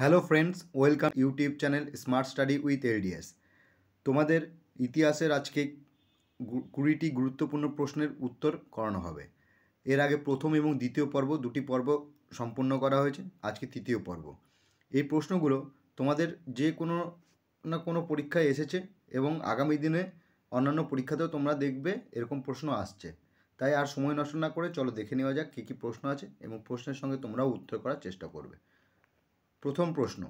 Hello friends, welcome YouTube channel smart study with LDS. তোমাদের ইতিহাসের আজকে 20টি গুরুত্বপূর্ণ প্রশ্নের উত্তর করানো হবে। এর আগে প্রথম এবং দ্বিতীয় পর্ব, দুটি পর্ব সম্পন্ন করা হয়েছে, আজকে তৃতীয় পর্ব। এই প্রশ্নগুলো তোমাদের যে কোনো না কোনো পরীক্ষায় এসেছে এবং আগামী দিনে অন্যান্য পরীক্ষাতেও তোমরা দেখবে এরকম প্রশ্ন আসছে। তাই আর সময় নষ্ট না করে চলো দেখে নেওয়া যাক কী কী প্রশ্ন আছে এবং প্রশ্নের সঙ্গে তোমরাও উত্তর করার চেষ্টা করবে। প্রথম প্রশ্ন,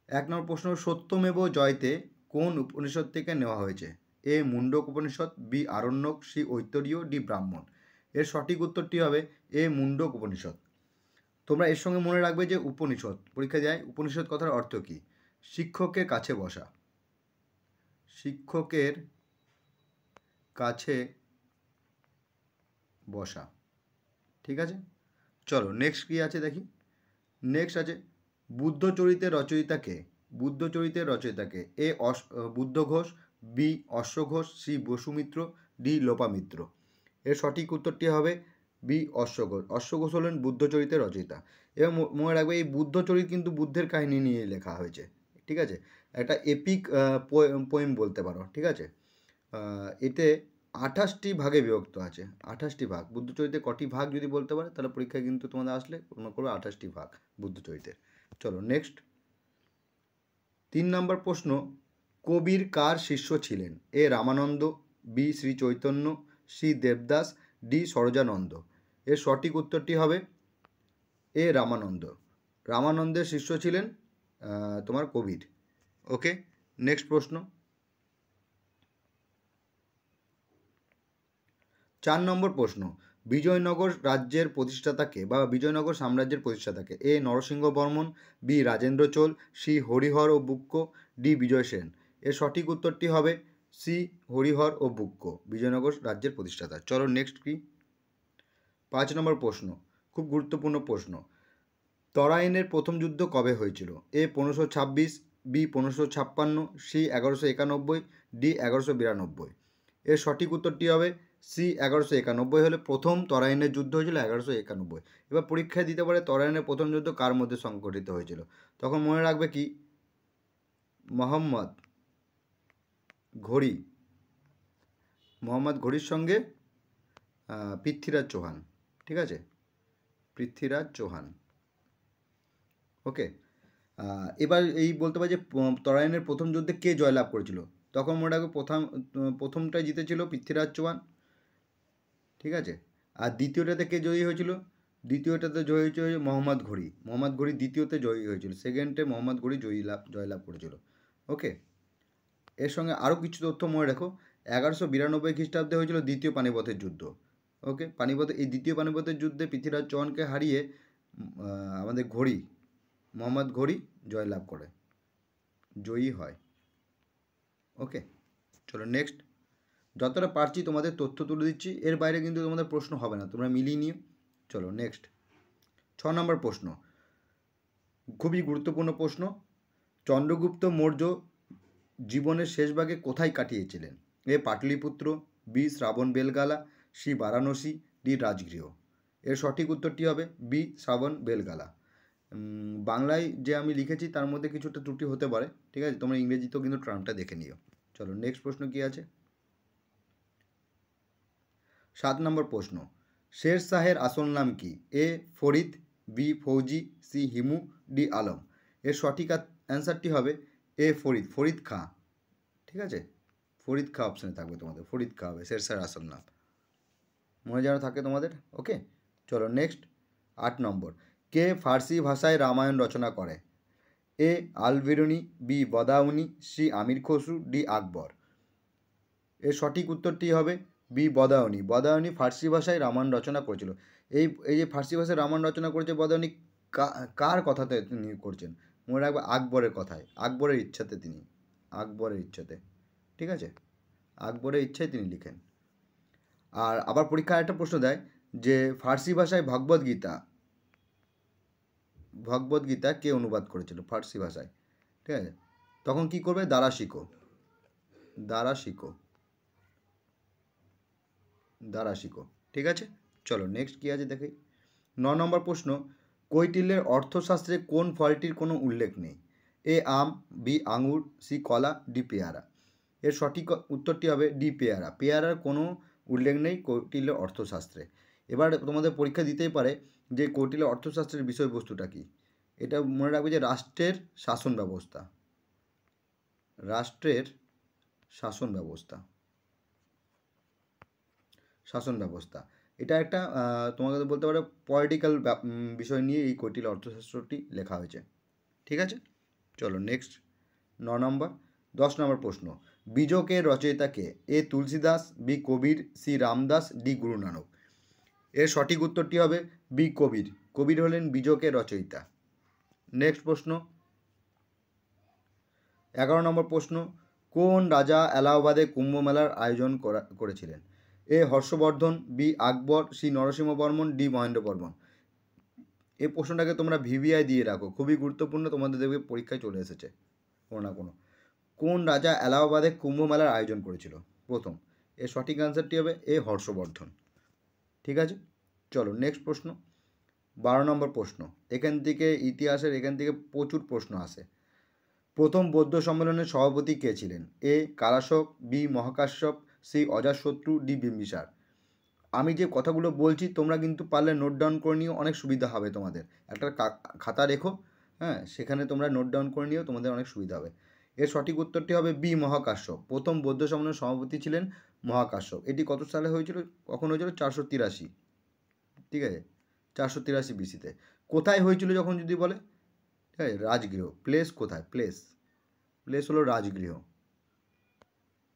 1 নম্বর প্রশ্ন, সত্যমেব জয়তে কোন উপনিষদ থেকে নেওয়া হয়েছে? A Mundaka Upanishad, B Aranyaka, C Aitareya, D Brahmana. এর সঠিক উত্তরটি হবে এ মুন্ডক উপনিষদ। তোমরা এর সঙ্গে মনে রাখবে যে উপনিষদ পরীক্ষা দেয়, উপনিষদ কথার অর্থ কী? শিক্ষকের কাছে বসা, শিক্ষকের কাছে বসা। ঠিক আছে, চলো নেক্সট কী আছে দেখি। নেক্সট আছে বুদ্ধচরিতের রচয়িতাকে, বুদ্ধচরিতের রচয়িতাকে? এ বুদ্ধ ঘোষ, বি অশ্ব ঘোষ, সি বসুমিত্র, ডি লোপামিত্র। এর সঠিক উত্তরটি হবে বি অশ্ব ঘোষ। অশ্ব ঘোষ হলেন বুদ্ধচরিতের রচয়িতা। এবং মনে রাখবে এই বুদ্ধচরিত কিন্তু বুদ্ধের কাহিনী নিয়ে লেখা হয়েছে। ঠিক আছে, একটা এপিক পোয়েম বলতে পারো। ঠিক আছে, এতে 28টি ভাগে বিভক্ত আছে, 28টি ভাগ। বুদ্ধচরিতে কটি ভাগ যদি বলতে পারে তাহলে পরীক্ষায় কিন্তু তোমাদের আসলে মনে করবে 28টি ভাগ বুদ্ধচরিতের। চলো নেক্সট, 3 নম্বর প্রশ্ন, কবির কার শিষ্য ছিলেন? A Ramananda, B Shri Chaitanya, C Debdas, D Sarjananda. এর সঠিক উত্তরটি হবে এ রামানন্দ। রামানন্দের শিষ্য ছিলেন তোমার কবির। ওকে, নেক্সট প্রশ্ন, 4 নম্বর প্রশ্ন, বিজয়নগর রাজ্যের প্রতিষ্ঠাতাকে বা বিজয়নগর সাম্রাজ্যের প্রতিষ্ঠাতাকে? এ নরসিংহ বর্মন, বি রাজেন্দ্র চোল, সি হরিহর ও বুক্ক, ডি বিজয় সেন। এর সঠিক উত্তরটি হবে সি হরিহর ও বুক্ক, বিজয়নগর রাজ্যের প্রতিষ্ঠাতা। চলো নেক্সট কি, 5 নম্বর প্রশ্ন, খুব গুরুত্বপূর্ণ প্রশ্ন, তরাইনের প্রথম যুদ্ধ কবে হয়েছিল? এ 1526, বি 1556, সি 1191, ডি 1192। এর সঠিক উত্তরটি হবে সি 1191 হলে প্রথম তরাইনের যুদ্ধ হয়েছিল 1191। এবার পরীক্ষায় দিতে পারে তরাইনের প্রথম যুদ্ধ কার মধ্যে সংঘটিত হয়েছিল? তখন মনে রাখবে কি, মোহাম্মদ ঘড়ি, মোহাম্মদ ঘড়ির সঙ্গে পৃথ্বীরাজ চৌহান। ঠিক আছে, পৃথ্বীরাজ চৌহান। ওকে, এবার এই বলতে পারি যে তরাইনের প্রথম যুদ্ধে কে জয়লাভ করেছিল? তখন মনে রাখবে প্রথমটাই জিতেছিল পৃথ্বীরাজ চৌহান। ঠিক আছে, আর দ্বিতীয়টাতে কে জয়ী হয়েছিল? দ্বিতীয়টাতে জয়ী হয়েছিল মোহাম্মদ ঘড়ি। মোহাম্মদ ঘড়ি দ্বিতীয়তে জয়ী হয়েছিল, সেকেন্ডে মোহাম্মদ ঘড়ি জয়লাভ করেছিল। ওকে, এর সঙ্গে আরও কিছু তথ্য মনে রাখো। 1192 খ্রিস্টাব্দে হয়েছিল দ্বিতীয় পানিপথের যুদ্ধ। ওকে, এই দ্বিতীয় পানিপথের যুদ্ধে পৃথ্বীরাজ চৌহানকে হারিয়ে আমাদের ঘড়ি, মোহাম্মদ ঘড়ি জয়লাভ করে, জয়ী হয়। ওকে, চলো নেক্সট, যতটা পারছি তোমাদের তথ্য তুলে দিচ্ছি, এর বাইরে কিন্তু তোমাদের প্রশ্ন হবে না, তোমরা মিলিয়ে নিও। চলো নেক্সট, 6 নম্বর প্রশ্ন, খুবই গুরুত্বপূর্ণ প্রশ্ন, চন্দ্রগুপ্ত মৌর্য জীবনের শেষ ভাগে কোথায় কাটিয়েছিলেন? এ পাটলিপুত্র, বি শ্রাবণ বেলগালা, সি বারাণসী, ডি রাজগৃহ। এর সঠিক উত্তরটি হবে বি শ্রাবণ বেলগালা। বাংলায় যে আমি লিখেছি তার মধ্যে কিছুটা ত্রুটি হতে পারে। ঠিক আছে, তোমরা ইংরেজিতেও কিন্তু ট্রামটা দেখে নিও। চলো নেক্সট প্রশ্ন কি আছে, 7 নম্বর প্রশ্ন, শের শাহের আসল নাম কি? A Farid, B Fauji, C Himu, D Alam. এর সঠিক অ্যান্সারটি হবে এ ফরিদ, ফরিদ খাঁ। ঠিক আছে, ফরিদ খাঁ অপশানে থাকবে তোমাদের, ফরিদ খাঁ হবে শের শাহের আসল নাম, মনে যেন থাকে তোমাদের। ওকে, চলো নেক্সট, 8 নম্বর, কে ফার্সি ভাষায় রামায়ণ রচনা করে? এ আল বিরুনি, বি বদাউনি, সি আমির খসরু, ডি আকবর। এর সঠিক উত্তরটি হবে বি বদাউনি। বদাউনি ফার্সি ভাষায় রামায়ণ রচনা করেছিল। এই যে ফার্সি ভাষায় রামায়ণ রচনা করেছে বদাউনি, কার কথাতে তিনি করছেন? মনে রাখবে আকবরের কথায়, আকবরের ইচ্ছাতে তিনি, আকবরের ইচ্ছাতে। ঠিক আছে, আকবরের ইচ্ছায় তিনি লিখেন। আর আবার পরীক্ষায় একটা প্রশ্ন দেয় যে ফার্সি ভাষায় ভগবদ্গীতা কে অনুবাদ করেছিল ফার্সি ভাষায়? ঠিক আছে, তখন কি করবে? দ্বারা শিখো, দ্বারা শিখো, দ্বারা শিখো। ঠিক আছে, চলো নেক্সট কী আছে দেখি। 9 নম্বর প্রশ্ন, কৈটিল্যের অর্থশাস্ত্রে কোন ফলটির কোনো উল্লেখ নেই? এ আম, বি আঙুর, সি কলা, ডি পেয়ারা। এর সঠিক উত্তরটি হবে ডি পেয়ারা। পেয়ারার কোনো উল্লেখ নেই কৌটিল্য অর্থশাস্ত্রে। এবার তোমাদের পরীক্ষা দিতেই পারে যে কৌটিল্য অর্থশাস্ত্রের বিষয়বস্তুটা কী। এটা মনে রাখবে যে রাষ্ট্রের শাসন ব্যবস্থা, রাষ্ট্রের শাসন ব্যবস্থা, শাসন ব্যবস্থা। এটা একটা তোমাকে বলতে পারো পলিটিক্যাল বিষয় নিয়ে এই কৌটিল্য অর্থশাস্ত্রটি লেখা হয়েছে। ঠিক আছে, চলো নেক্সট 9 নম্বর। 10 নম্বর প্রশ্ন, বীজকের রচয়িতা কে? এ তুলসীদাস, বি কবির, সি রামদাস, ডি গুরু নানক। এর সঠিক উত্তরটি হবে বি কবির। কবির হলেন বীজকের রচয়িতা। নেক্সট প্রশ্ন 11 নম্বর প্রশ্ন, কোন রাজা এলাহাবাদে কুম্ভ মেলার আয়োজন করেছিলেন? এ হর্ষবর্ধন, বি আকবর, সি নরসিংহবর্মন, ডি মহেন্দ্র বর্মন। এই প্রশ্নটাকে তোমরা ভিভিআই দিয়ে রাখো, খুবই গুরুত্বপূর্ণ, তোমাদের দেখবে পরীক্ষায় চলে এসেছে কোনো না কোনো। কোন রাজা এলাহাবাদে কুম্ভ মেলার আয়োজন করেছিল? প্রথম। এর সঠিক অ্যান্সারটি হবে এ হর্ষবর্ধন। ঠিক আছে, চলো নেক্সট প্রশ্ন 12 নম্বর প্রশ্ন। এখান থেকে ইতিহাসের এখান থেকে প্রচুর প্রশ্ন আসে। প্রথম বৌদ্ধ সম্মেলনের সভাপতি কে ছিলেন? এ কালাশোক, বি মহাকাশ্যপ, সি অজাতশত্রু, ডি বিম্বিসার। আমি যে কথাগুলো বলছি তোমরা কিন্তু পারলে নোট ডাউন করে নিও, অনেক সুবিধা হবে তোমাদের। একটা খাতা রেখো, হ্যাঁ, সেখানে তোমরা নোট ডাউন করে নিও, তোমাদের অনেক সুবিধা হবে। এর সঠিক উত্তরটি হবে বি মহাকাশ্যপ। প্রথম বৌদ্ধ সম্মেলনের সভাপতি ছিলেন মহাকাশ্যপ। এটি কত সালে হয়েছিল, কখন হয়েছিল? 483। ঠিক আছে, 483 বিসিতে। কোথায় হয়েছিল যখন যদি বলে? ঠিক আছে, রাজগৃহ। প্লেস কোথায়? প্লেস প্লেস হলো রাজগৃহ,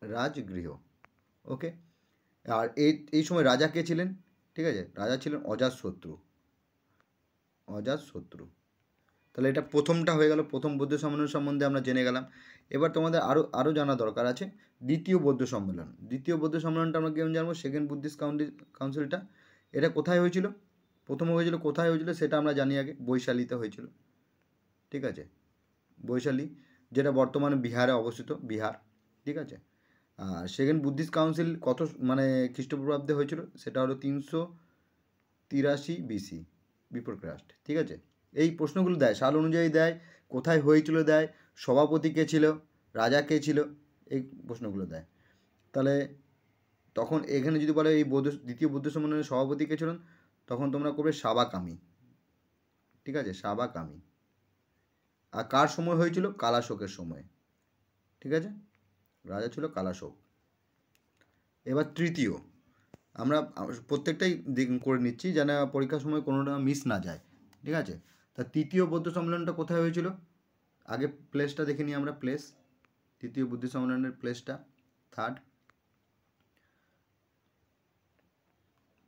রাজগৃহ। ওকে, আর এই সময় রাজা কে ছিলেন? ঠিক আছে, রাজা ছিলেন অজাতশত্রু, অজাতশত্রু। তাহলে এটা প্রথমটা হয়ে গেল, প্রথম বৌদ্ধ সম্মেলন সম্বন্ধে আমরা জেনে গেলাম। এবার তোমাদের আরও জানা দরকার আছে দ্বিতীয় বৌদ্ধ সম্মেলন। দ্বিতীয় বৌদ্ধ সম্মেলনটা আমরা কেমন জানবো? সেকেন্ড বুদ্ধিস্ট কাউন্সিলটা এটা কোথায় হয়েছিল? প্রথম হয়েছিল কোথায় হয়েছিল সেটা আমরা জানি আগে, বৈশালীতে হয়েছিল। ঠিক আছে, বৈশালী, যেটা বর্তমানে বিহারে অবস্থিত, বিহার। ঠিক আছে, আর সেকেন্ড বুদ্ধিস্ট কাউন্সিল কত মানে খ্রিস্টপূর্বাব্দে হয়েছিল? সেটা হলো 383 বিসি বিফোর ক্রাইস্ট। ঠিক আছে, এই প্রশ্নগুলো দেয়, সাল অনুযায়ী দেয়, কোথায় হয়েছিল দেয়, সভাপতি কে ছিল, রাজা কে ছিল, এই প্রশ্নগুলো দেয়। তাহলে তখন এখানে যদি বলে এই দ্বিতীয় বৌদ্ধ সম্মেলনের সভাপতি কে ছিলেন, তখন তোমরা করবে সাবাকামি। ঠিক আছে, সাবাকামি। আর কার সময় হয়েছিল? কালাশোকের সময়। ঠিক আছে, রাজা ছিল কালাশোক। এবার তৃতীয়, আমরা প্রত্যেকটাই করে নিচ্ছি যেন পরীক্ষার সময় কোনোটা মিস না যায়। ঠিক আছে, তা তৃতীয় বৌদ্ধ সম্মেলনটা কোথায় হয়েছিল? আগে প্লেসটা দেখে নিই আমরা। প্লেস, তৃতীয় বৌদ্ধ সম্মেলনের প্লেসটা, থার্ড,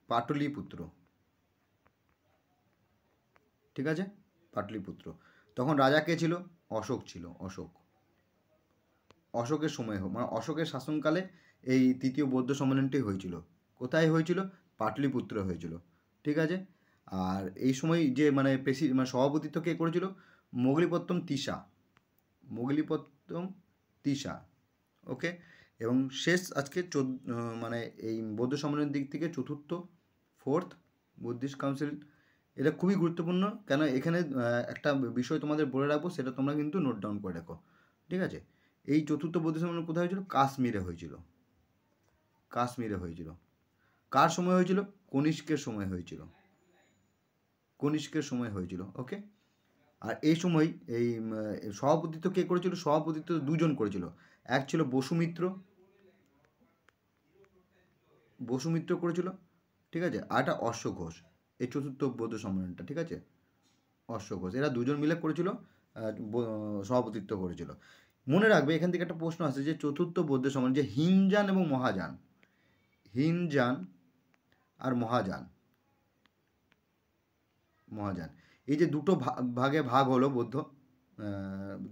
পাটলিপুত্র। ঠিক আছে, পাটলিপুত্র। তখন রাজা কে ছিল? অশোক ছিল, অশোক। অশোকের সময় মানে অশোকের শাসনকালে এই তৃতীয় বৌদ্ধ সম্মেলনটি হয়েছিল। কোথায় হয়েছিল? পাটলিপুত্র হয়েছিল। ঠিক আছে, আর এই সময় যে মানে সভাপতিত্ব কে করেছিল? মোগলিপত্তম তিসা, মোগলিপত্তম তিসা। ওকে, এবং শেষ আজকে মানে এই বৌদ্ধ সম্মেলনের দিক থেকে চতুর্থ, ফোর্থ বুদ্ধিস্ট কাউন্সিল। এটা খুবই গুরুত্বপূর্ণ, কেন এখানে একটা বিষয় তোমাদের বলে রাখবো, সেটা তোমরা কিন্তু নোট ডাউন করে রাখো। ঠিক আছে, এই চতুর্থ বৌদ্ধ সম্মেলন কোথায় হয়েছিল? কাশ্মীরে হয়েছিল, কাশ্মীরে হয়েছিল। কার সময় হয়েছিল? কনিষ্কের সময় হয়েছিল, কনিষ্কের সময় হয়েছিল। ওকে, আর এই সময় এই সভাপতিত্ব কে করেছিল? সভাপতিত্ব দুজন করেছিল, এক ছিল বসুমিত্র, বসুমিত্র করেছিল। ঠিক আছে, আর একটা অশ্ব ঘোষ, এই চতুর্থ বৌদ্ধ সম্মেলনটা। ঠিক আছে, অশ্ব ঘোষ, এরা দুজন মিলে করেছিল, সভাপতিত্ব করেছিল। মনে রাখবে এখান থেকে একটা প্রশ্ন আছে যে চতুর্থ বৌদ্ধ সম্মেলন, যে হিনজান এবং মহাযান, হিনজান আর মহাযান, মহাযান, এই যে দুটো ভাগে ভাগ হলো বৌদ্ধ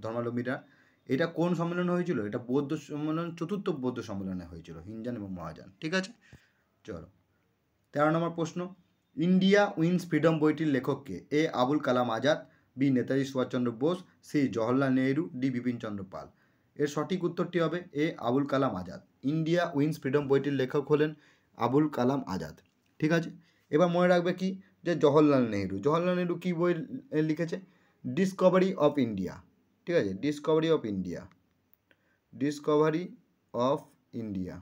ধর্মাবলম্বীরা, এটা কোন সম্মেলনে হয়েছিল? এটা বৌদ্ধ সম্মেলন, চতুর্থ বৌদ্ধ সম্মেলনে হয়েছিল, হিনজান এবং মহাযান। ঠিক আছে, চলো 13 নম্বর প্রশ্ন, ইন্ডিয়া উইন্স ফ্রিডম বইটির লেখক কে? A Abul Kalam Azad, B Netaji Subhas Chandra Bose, C Jawaharlal Nehru, D Bipin Chandra Pal. এর সঠিক উত্তরটি হবে A Abul Kalam Azad. India wins freedom বইটির লেখক হলেন আবুল কালাম আজাদ। ঠিক আছে, এবার মনে রাখবে কি, যে জওহরলাল নেহরু কী বই লিখেছে? ডিসকভারি অফ ইন্ডিয়া, ঠিক আছে, Discovery of India, Discovery of India,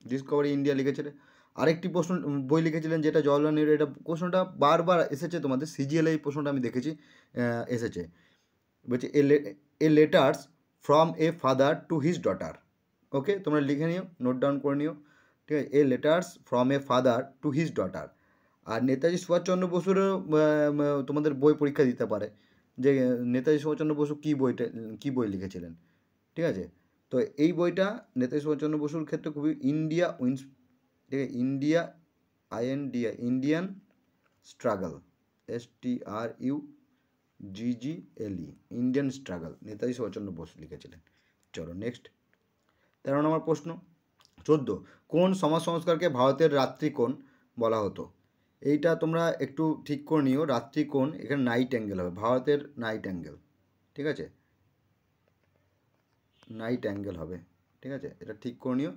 Discovery India লিখেছিলেন। আরেকটি প্রশ্ন বই লিখেছিলেন যেটা জওহরলাল নেহরু, এটা প্রশ্নটা বারবার এসেছে তোমাদের সিজিএল, এই প্রশ্নটা আমি দেখেছি এসেছে, বলছে a letters from a father to his daughter. Okay, তোমরা লিখে নিও, নোট ডাউন করে নিও, ঠিক আছে, a letters from a father to his daughter. আর নেতাজি সুভাষচন্দ্র বসুরও তোমাদের বই পরীক্ষা দিতে পারে যে নেতাজি সুভাষচন্দ্র বসু কী বই লিখেছিলেন, ঠিক আছে। তো এই বইটা নেতাজি সুভাষচন্দ্র বসুর ক্ষেত্রে খুবই ইন্ডিয়া উইন্স, ঠিক আছে, Indian struggle, STRUGGLE, Indian struggle, Netaji Subhas Chandra Bose লিখেছিলেন। চলো নেক্সট 13 নম্বর প্রশ্ন। 14, কোন সমাজ সংস্কারকে ভারতের রাত্রিকোণ বলা হতো? এইটা তোমরা একটু ঠিক করে নিও, রাত্রিকোণ এখানে নাইট অ্যাঙ্গেল হবে, ভারতের নাইট অ্যাঙ্গেল, ঠিক আছে, নাইট অ্যাঙ্গেল হবে, ঠিক আছে, এটা ঠিক করে নিও।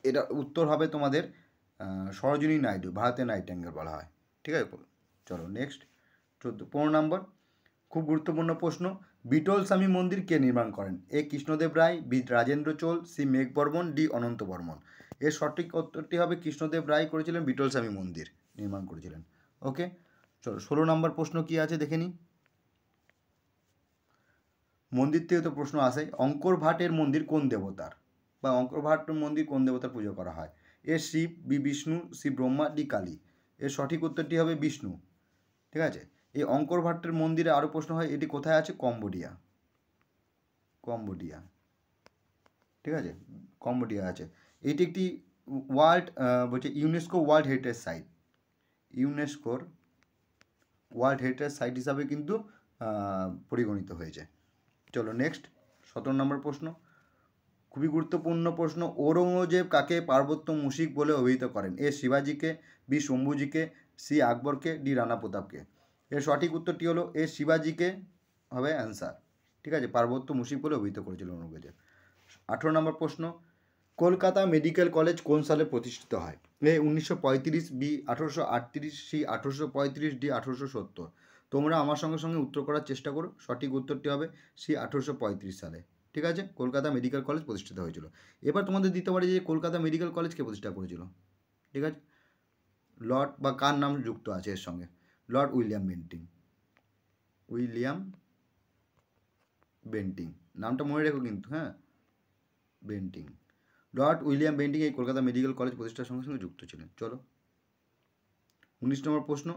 এটা উত্তর হবে তোমাদের সরোজিনী নাইডু, ভারতের নাইট অ্যাঙ্গেল বলা হয়, ঠিক আছে। চলো নেক্সট 15 নম্বর, খুব গুরুত্বপূর্ণ প্রশ্ন। বিটল স্বামী মন্দির কে নির্মাণ করেন? এ কৃষ্ণদেব রায়, বি রাজেন্দ্র চোল, সি মেঘ বর্মন, ডি অনন্ত বর্মন। এর সঠিক উত্তরটি হবে কৃষ্ণদেব রায় করেছিলেন, বিটল স্বামী মন্দির নির্মাণ করেছিলেন। ওকে, চলো 16 নম্বর প্রশ্ন কি আছে দেখে নিই। মন্দির থেকে তো প্রশ্ন আসে, অঙ্কর ভাটের মন্দির কোন দেবতার, বা অঙ্কর ভাটের মন্দির কোন দেবতার পুজো করা হয়? A Shiva, B Vishnu, C Brahma, D Kali. এর সঠিক উত্তরটি হবে বিষ্ণু, ঠিক আছে। এই অঙ্কর ভাটের মন্দিরে আরও প্রশ্ন হয়, এটি কোথায় আছে? কম্বোডিয়া, কম্বোডিয়া, ঠিক আছে, কম্বোডিয়া আছে। এটি একটি বলছে ইউনেস্কো ওয়ার্ল্ড হেরিটেজ সাইট, ইউনেস্কোর ওয়ার্ল্ড হেরিটেজ সাইট হিসাবে কিন্তু পরিগণিত হয়েছে। চলো নেক্সট 17 নম্বর প্রশ্ন, খুবই গুরুত্বপূর্ণ প্রশ্ন। ঔরঙ্গজেব কাকে পার্বত্য মুশিক বলে অভিহিত করেন? এ শিবাজিকে, বি শম্ভুজিকে, সি আকবরকে, ডি রানা প্রতাপকে। এর সঠিক উত্তরটি হলো এ শিবাজিকে হবে অ্যান্সার, ঠিক আছে, পার্বত্য মুশিক বলে অভিহিত করেছিল ঔরঙ্গজেব। 18 নম্বর প্রশ্ন, কলকাতা মেডিকেল কলেজ কোন সালে প্রতিষ্ঠিত হয়? এ 1935, বি 1838, সি 1835, ডি 1870। তোমরা আমার সঙ্গে সঙ্গে উত্তর করার চেষ্টা করো, সঠিক উত্তরটি হবে সি 1835 সালে, ঠিক আছে, কলকাতা মেডিকেল কলেজ প্রতিষ্ঠিত হয়েছিল। এবার তোমাদের দিতে পারি যে কলকাতা মেডিকেল কলেজকে প্রতিষ্ঠা করেছিল, ঠিক আছে, লর্ড বা কার নাম যুক্ত আছে এর সঙ্গে? Lord William Bentinck, William Bentinck, নামটা মনে রেখো কিন্তু, হ্যাঁ, বেন্টিং, লর্ড উইলিয়াম বেন্টিং এই কলকাতা মেডিকেল কলেজ প্রতিষ্ঠার সঙ্গে সঙ্গে যুক্ত ছিলেন। চলো 19 নম্বর প্রশ্ন,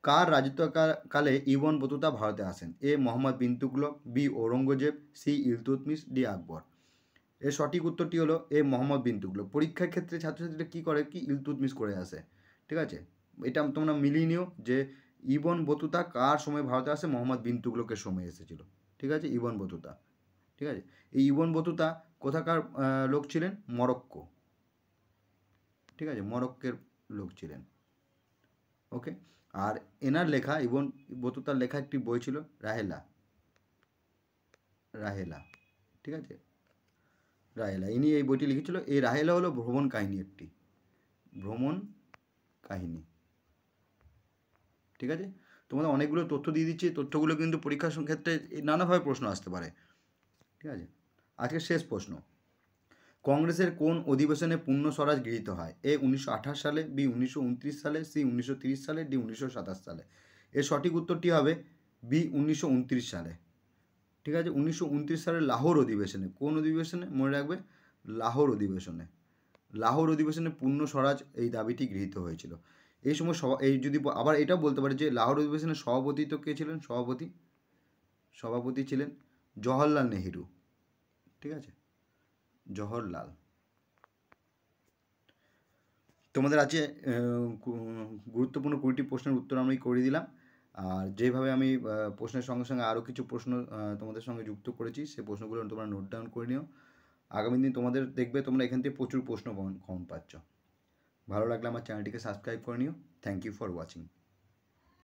কার রাজত্বকালে ইবন বতুতা ভারতে আসেন? A Muhammad bin Tughlaq, B Aurangzeb, C Iltutmish, D Akbar. এর সঠিক উত্তরটি হলো এ মোহাম্মদ বিন তুগলক। পরীক্ষার ক্ষেত্রে ছাত্রছাত্রীরা কী করে, কি ইলতুৎমিশ করে আসে, ঠিক আছে, এটা তোমরা মিলিয়ে নিও যে ইবন বতুতা কার সময় ভারতে আসে? মোহাম্মদ বিন তুগলকের সময় এসেছিল, ঠিক আছে, ইবন বতুতা, ঠিক আছে। এই ইবন বতুতা কোথাকার লোক ছিলেন? মরক্কো, ঠিক আছে, মরক্কের লোক ছিলেন। ওকে, আর এনার লেখা ইবন বতুতার লেখা একটি বই ছিল রাহেলা, রাহেলা, ঠিক আছে, রাহেলা, ইনি এই বইটি লিখেছিল। এই রাহেলা হলো ভ্রমণ কাহিনী, একটি ভ্রমণ কাহিনী, ঠিক আছে। তোমাদের অনেকগুলো তথ্য দিয়ে দিচ্ছি, তথ্যগুলো কিন্তু পরীক্ষার ক্ষেত্রে নানাভাবে প্রশ্ন আসতে পারে, ঠিক আছে। আজকের শেষ প্রশ্ন, কংগ্রেসের কোন অধিবেশনে পূর্ণ স্বরাজ গৃহীত হয়? এ 1928 সালে, বি 1929 সালে, সি 1930 সালে, ডি 1927 সালে। এর সঠিক উত্তরটি হবে বি 1929 সালে, ঠিক আছে, 1929 সালের লাহোর অধিবেশনে। কোন অধিবেশনে? মনে রাখবে, লাহোর অধিবেশনে, লাহোর অধিবেশনে পূর্ণ স্বরাজ এই দাবিটি গৃহীত হয়েছিল। এই সময় এই যদি আবার এটাও বলতে পারে যে লাহোর অধিবেশনের সভাপতি তো কে ছিলেন? সভাপতি ছিলেন জওহরলাল নেহেরু, ঠিক আছে, জওহরলাল। তোমাদের আছে গুরুত্বপূর্ণ 20টি প্রশ্নের উত্তর আমি করে দিলাম। আর যেভাবে আমি প্রশ্নের সঙ্গে সঙ্গে আরও কিছু প্রশ্ন তোমাদের সঙ্গে যুক্ত করেছি, সেই প্রশ্নগুলো তোমরা নোট ডাউন করে নিও। আগামী দিন তোমাদের দেখবে তোমরা এখান থেকে প্রচুর প্রশ্ন কমন পাচ্ছ। ভালো লাগলে আমার চ্যানেলটিকে সাবস্ক্রাইব করে নিও। Thank you for watching.